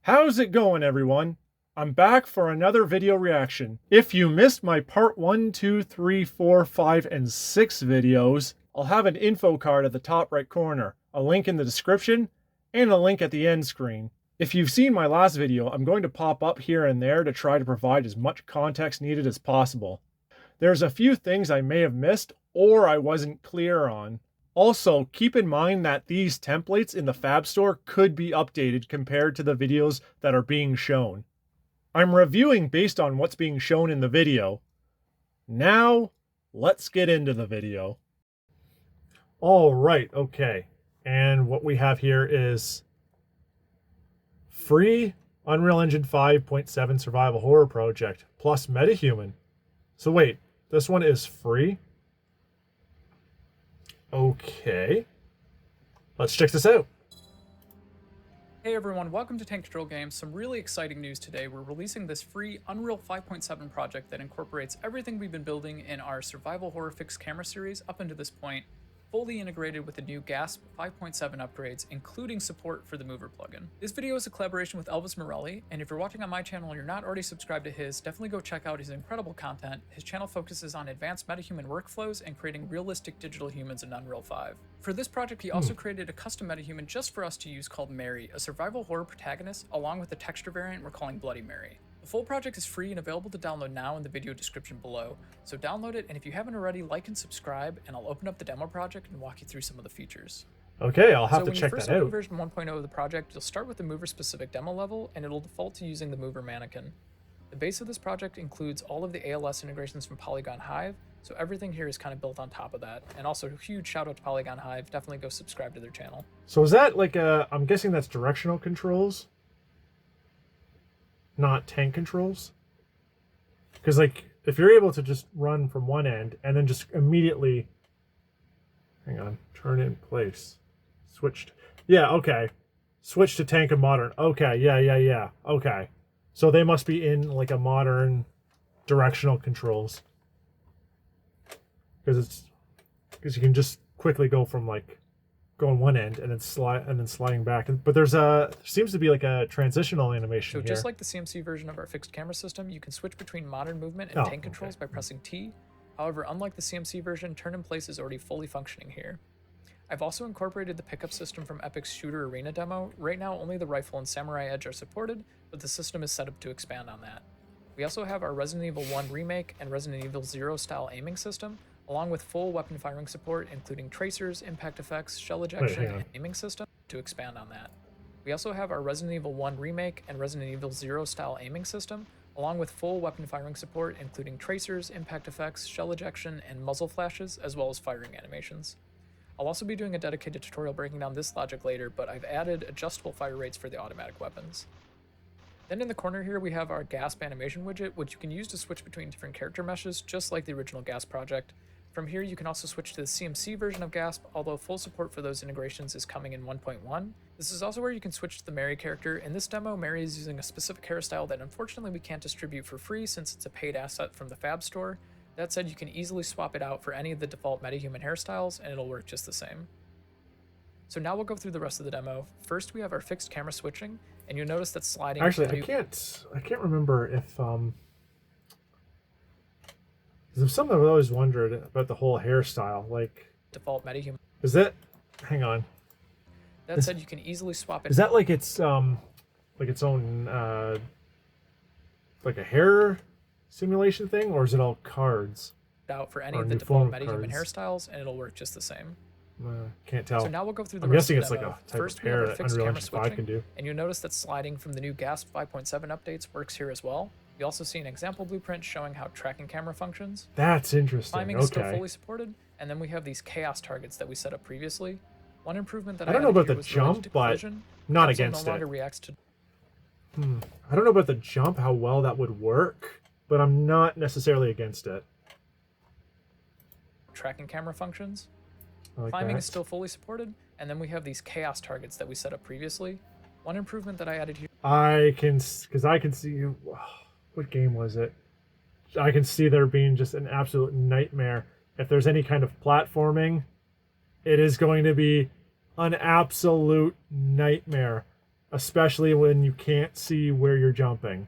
How's it going, everyone? I'm back for another video reaction. If you missed my part 1, 2, 3, 4, 5, and 6 videos, I'll have an info card at the top right corner, a link in the description, and a link at the end screen. If you've seen my last video, I'm going to pop up here and there to try to provide as much context needed as possible. There's a few things I may have missed or I wasn't clear on. Also, keep in mind that these templates in the Fab Store could be updated compared to the videos that are being shown. I'm reviewing based on what's being shown in the video. Now, let's get into the video. All right, okay. And what we have here is free Unreal Engine 5.7 survival horror project plus MetaHuman. So wait, this one is free? Okay, let's check this out. Hey everyone, welcome to Tank Control Games. Some really exciting news today. We're releasing this free Unreal 5.7 project that incorporates everything we've been building in our survival horror fixed camera series up until this point, fully integrated with the new GASP 5.7 upgrades, including support for the Mover plugin. This video is a collaboration with Elvis Morelli, and if you're watching on my channel and you're not already subscribed to his, definitely go check out his incredible content. His channel focuses on advanced metahuman workflows and creating realistic digital humans in Unreal 5. For this project, he also created a custom metahuman just for us to use called Mary, a survival horror protagonist, along with a texture variant we're calling Bloody Mary. The full project is free and available to download now in the video description below, so download it, and if you haven't already, like and subscribe, and I'll open up the demo project and walk you through some of the features. Okay, I'll have to check that out. So when you first open version 1.0 of the project, you'll start with the Mover-specific demo level, and it'll default to using the Mover mannequin. The base of this project includes all of the ALS integrations from Polygon Hive, so everything here is kind of built on top of that. And also, a huge shout out to Polygon Hive, definitely go subscribe to their channel. So is that like I'm guessing that's directional controls? Not tank controls? Because like, if you're able to just run from one end and then just immediately, hang on, turn it in place. Switched. Yeah, okay. Switch to tank and modern. Okay, yeah. Okay. So they must be in like a modern directional controls. Because you can just quickly go from like going one end and then sliding back. But there seems to be like a transitional animation here. So just like the CMC version of our fixed camera system, you can switch between modern movement and tank controls by pressing T. However, unlike the CMC version, turn in place is already fully functioning here. I've also incorporated the pickup system from Epic's Shooter Arena demo. Right now, only the rifle and Samurai Edge are supported, but the system is set up to expand on that. We also have our Resident Evil 1 remake and Resident Evil 0 style aiming system, along with full weapon firing support, including tracers, impact effects, shell ejection, and aiming system to expand on that. We also have our Resident Evil 1 remake and Resident Evil 0 style aiming system, along with full weapon firing support, including tracers, impact effects, shell ejection, and muzzle flashes, as well as firing animations. I'll also be doing a dedicated tutorial breaking down this logic later, but I've added adjustable fire rates for the automatic weapons. Then in the corner here we have our GASP animation widget, which you can use to switch between different character meshes, just like the original GASP project. From here you can also switch to the CMC version of GASP, although full support for those integrations is coming in 1.1. This is also where you can switch to the Mary character. In this demo, Mary is using a specific hairstyle that unfortunately we can't distribute for free since it's a paid asset from the Fab Store. That said, you can easily swap it out for any of the default metahuman hairstyles and it'll work just the same. So now we'll go through the rest of the demo. First we have our fixed camera switching, and you'll notice that sliding... Actually, I can't remember if there's something I've always wondered about the whole hairstyle, like default metahuman. Is that, hang on. That said, you can easily swap it. Is that like its own like a hair simulation thing, or is it all cards? Out for any of the default metahuman hairstyles, and it'll work just the same. Can't tell. So now we'll go through the I'm rest guessing of it's the like demo. a type First, of hair that fixed Unreal camera Engine 5 switching, can do. and you'll notice that sliding from the new GASP 5.7 updates works here as well. You also see an example blueprint showing how tracking camera functions. That's interesting. Climbing is still fully supported, and then we have these chaos targets that we set up previously. One improvement that I don't know about the jump, but not against it. Reacts to... I don't know about the jump, how well that would work, but I'm not necessarily against it. Tracking camera functions. Climbing is still fully supported, and then we have these chaos targets that we set up previously. One improvement that I added here... I can see... What game was it? I can see there being just an absolute nightmare. If there's any kind of platforming, it is going to be an absolute nightmare. especially when you can't see where you're jumping.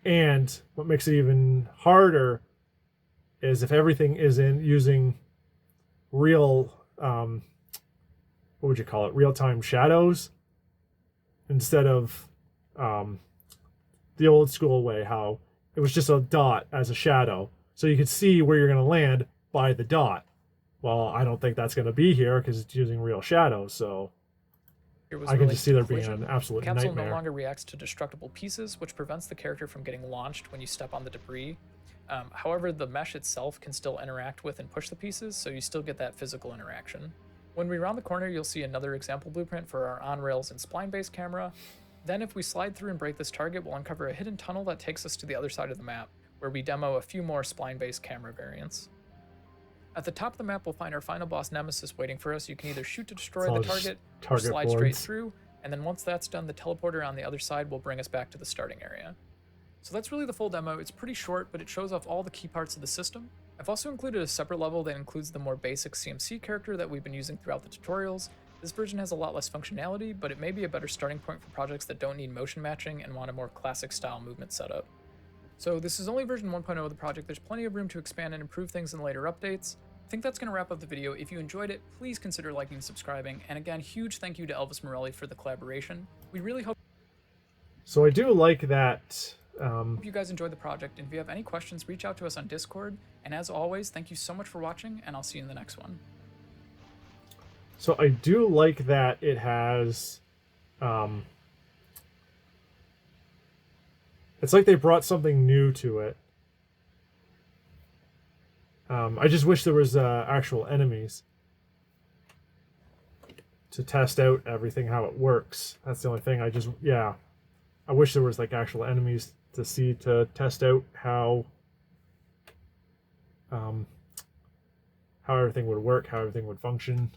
And what makes it even harder is if everything is in using real, what would you call it, real-time shadows instead of the old school way, how it was just a dot as a shadow. So you could see where you're going to land by the dot. Well, I don't think that's going to be here because it's using real shadows, so I can just see there being an absolute nightmare. The capsule no longer reacts to destructible pieces, which prevents the character from getting launched when you step on the debris. However, the mesh itself can still interact with and push the pieces, so you still get that physical interaction. When we round the corner, you'll see another example blueprint for our on-rails and spline-based camera. Then if we slide through and break this target, we'll uncover a hidden tunnel that takes us to the other side of the map, where we demo a few more spline-based camera variants. At the top of the map, we'll find our final boss Nemesis waiting for us. You can either shoot to destroy the target or slide straight through, and then once that's done, the teleporter on the other side will bring us back to the starting area. So that's really the full demo. It's pretty short, but it shows off all the key parts of the system. I've also included a separate level that includes the more basic CMC character that we've been using throughout the tutorials. This version has a lot less functionality, but it may be a better starting point for projects that don't need motion matching and want a more classic style movement setup. So this is only version 1.0 of the project. There's plenty of room to expand and improve things in later updates. I think that's going to wrap up the video. If you enjoyed it, please consider liking and subscribing. And again, huge thank you to Elvis Morelli for the collaboration. We really hope So I do like that. Hope you guys enjoyed the project, and if you have any questions, reach out to us on Discord. And as always, thank you so much for watching, and I'll see you in the next one. So I do like that it has, it's like they brought something new to it. I just wish there was actual enemies to test out everything, how it works. That's the only thing. I wish there was like actual enemies to test out how everything would work, how everything would function.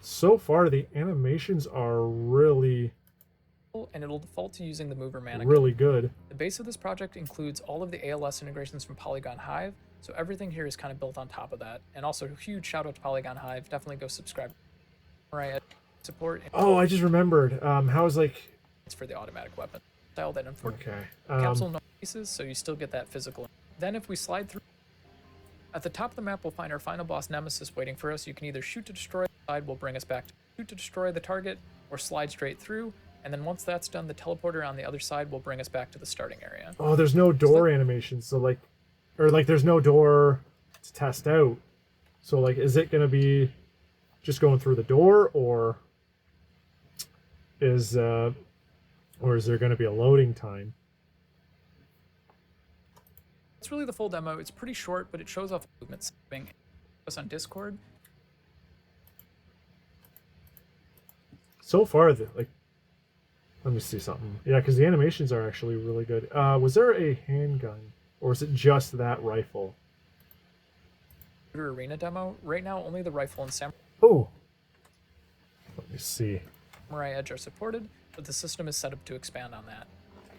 So far, the animations are really, and it'll default to using the mover mannequin. really good. The base of this project includes all of the ALS integrations from Polygon Hive, so everything here is kind of built on top of that. And also, a huge shout out to Polygon Hive. Definitely go subscribe. Right, support. Oh, I just remembered. How's like it's for the automatic weapon style that unfortunately okay. capsule no pieces, so you still get that physical. Then if we slide through, at the top of the map, we'll find our final boss Nemesis waiting for us. You can either shoot to destroy the side will bring us back to shoot to destroy the target, or slide straight through. And then once that's done, the teleporter on the other side will bring us back to the starting area. Oh, there's no door animation, so like, or like there's no door to test out. So like, is it gonna be just going through the door, or is there gonna be a loading time? It's really the full demo. It's pretty short, but it shows off movements. Us on Discord. So far, like, let me see something. Yeah, because the animations are actually really good. Was there a handgun, or is it just that rifle? Arena demo. Right now, only the rifle and Samurai Oh, let me see. Edge are supported, but the system is set up to expand on that.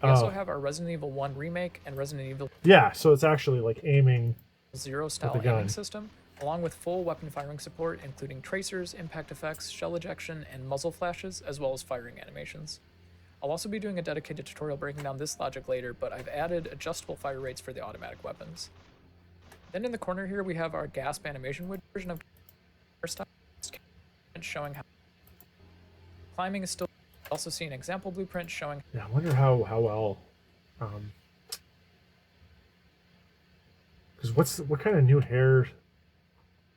We also have our Resident Evil 1 remake and Resident Evil Yeah, so it's actually like aiming 0 style aiming system, along with full weapon firing support, including tracers, impact effects, shell ejection, and muzzle flashes, as well as firing animations. I'll also be doing a dedicated tutorial breaking down this logic later, but I've added adjustable fire rates for the automatic weapons. Then in the corner here, we have our gasp animation version of style, showing how climbing is still. Also see an example blueprint showing. Yeah, I wonder how well. Because what kind of new hair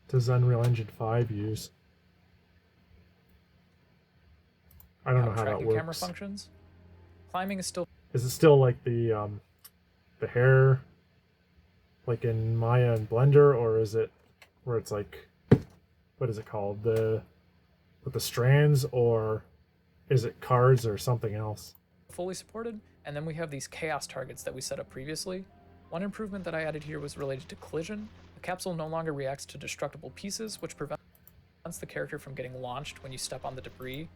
does Unreal Engine 5 use? I don't know how that works. Camera functions. Climbing is still. Is it still like the hair, like in Maya and Blender, or is it where it's like, what is it called, with the strands, or is it cards or something else? Fully supported, and then we have these chaos targets that we set up previously. One improvement that I added here was related to collision. The capsule no longer reacts to destructible pieces, which prevents the character from getting launched when you step on the debris.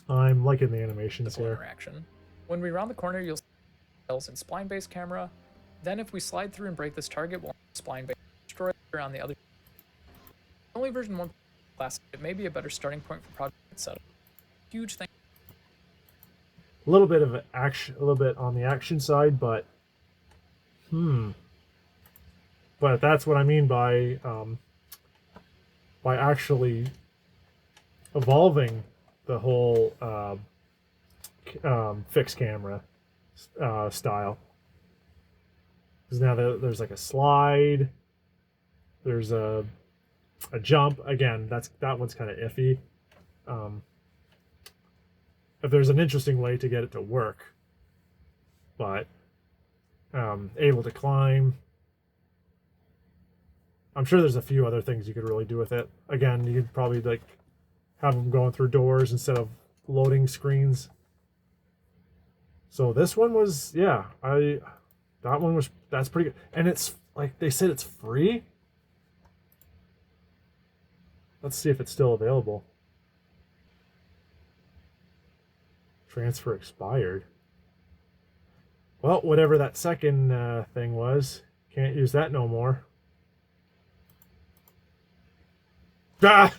I'm liking the animations here. Interaction. When we round the corner, you'll see and spline-based camera. Then if we slide through and break this target, we'll spline-based destroy on the other. Only version 1 class. It may be a better starting point for project setup. Huge thank a little bit of action, a little bit on the action side, but but that's what I mean by actually evolving the whole fixed camera style. Because now there's like a slide, there's a jump. Again, that one's kind of iffy. If there's an interesting way to get it to work, but able to climb. I'm sure there's a few other things you could really do with it. Again, you could probably like have them going through doors instead of loading screens. So this one was, yeah, that's pretty good. And it's like they said it's free. Let's see if it's still available. Transfer expired. Well, whatever that second thing was, can't use that no more. Ah!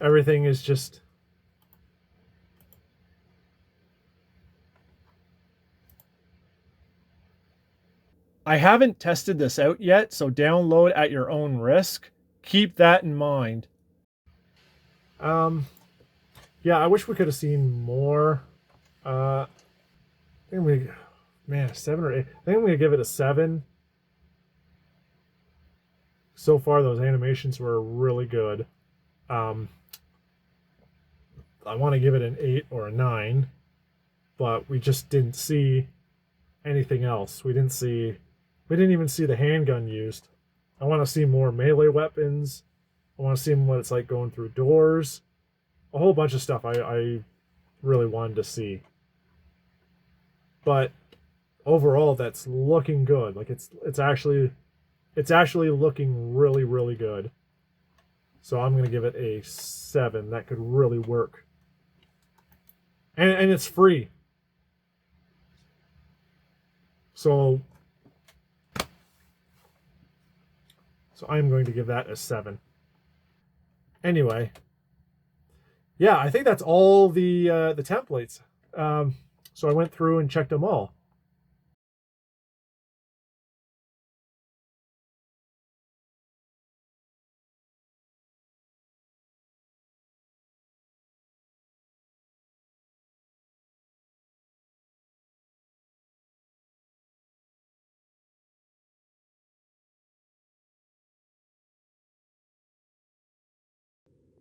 Everything is just... I haven't tested this out yet, so download at your own risk. Keep that in mind. Yeah, I wish we could have seen more. I think a 7 or 8. I think I'm gonna give it a 7. So far, those animations were really good. I want to give it an 8 or a 9, but we just didn't see anything else. We didn't even see the handgun used. I want to see more melee weapons. I want to see what it's like going through doors. A whole bunch of stuff I really wanted to see. But overall, that's looking good. Like it's actually looking really, really good. So I'm gonna give it a 7. That could really work. And it's free. So I'm going to give that a 7. Anyway, yeah, I think that's all the templates. So I went through and checked them all.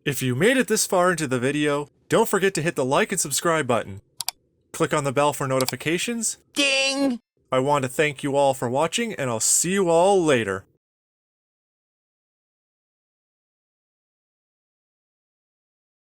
If you made it this far into the video, don't forget to hit the like and subscribe button. Click on the bell for notifications. Ding! I want to thank you all for watching, and I'll see you all later.